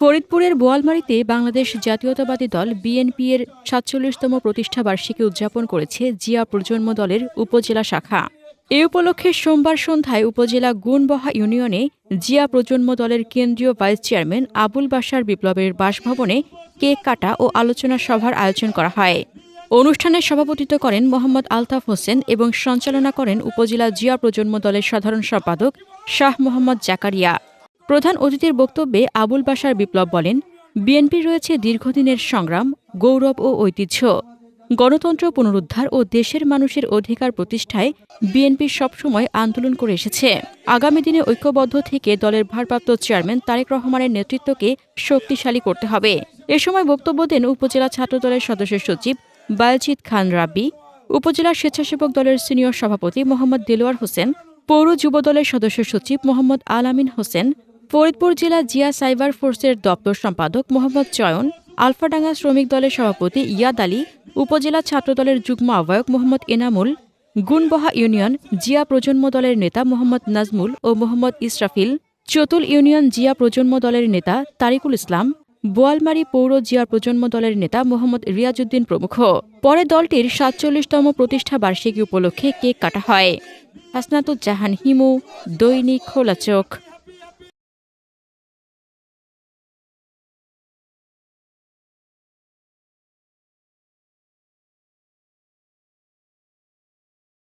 ফরিদপুরের বোয়ালমারীতে বাংলাদেশ জাতীয়তাবাদী দল বিএনপি এর ৪৭তম প্রতিষ্ঠাবার্ষিকী উদযাপন করেছে জিয়া প্রজন্ম দলের উপজেলা শাখা। এ উপলক্ষে সোমবার সন্ধ্যায় উপজেলা গুণবহা ইউনিয়নে জিয়া প্রজন্ম দলের কেন্দ্রীয় ভাইস চেয়ারম্যান আবুল বাশার বিপ্লবের বাসভবনে কেক কাটা ও আলোচনা সভার আয়োজন করা হয়। অনুষ্ঠানে সভাপতিত্ব করেন মোহাম্মদ আলতাফ হোসেন এবং সঞ্চালনা করেন উপজেলা জিয়া প্রজন্ম দলের সাধারণ সম্পাদক শাহ মোহাম্মদ জাকারিয়া। প্রধান অতিথির বক্তব্যে আবুল বাশার বিপ্লব বলেন, বিএনপির রয়েছে দীর্ঘদিনের সংগ্রাম, গৌরব ও ঐতিহ্য। গণতন্ত্র পুনরুদ্ধার ও দেশের মানুষের অধিকার প্রতিষ্ঠায় বিএনপি সবসময় আন্দোলন করে এসেছে। আগামী দিনে ঐক্যবদ্ধ থেকে দলের ভারপ্রাপ্ত চেয়ারম্যান তারেক রহমানের নেতৃত্বকে শক্তিশালী করতে হবে। এ সময় বক্তব্য দেন উপজেলা ছাত্রদলের সদস্য সচিব বালজিদ খান রাব্বি, উপজেলা স্বেচ্ছাসেবক দলের সিনিয়র সভাপতি মোহাম্মদ দেলোয়ার হোসেন, পৌর যুব দলের সদস্য সচিব মোহাম্মদ আল আমিন হোসেন, ফরিদপুর জেলা জিয়া সাইবার ফোর্সের দপ্তর সম্পাদক মোহাম্মদ চয়ন, আলফাডাঙ্গা শ্রমিক দলের সভাপতি ইয়াদ আলী, উপজেলা ছাত্রদলের যুগ্ম আহ্বায়ক মোহাম্মদ এনামুল, গুণবহা ইউনিয়ন জিয়া প্রজন্ম দলের নেতা মোহাম্মদ নাজমুল ও মোহাম্মদ ইসরাফিল, চতুল ইউনিয়ন জিয়া প্রজন্ম দলের নেতা তারিকুল ইসলাম, বোয়ালমারী পৌর জিয়া প্রজন্ম দলের নেতা মোহাম্মদ রিয়াজউদ্দিন প্রমুখ। পরে দলটির ৪৭তম প্রতিষ্ঠা বার্ষিকী উপলক্ষে কেক কাটা হয়। হাসনাতুজ্জাহান হিমু, দৈনিক খোলা চোখ।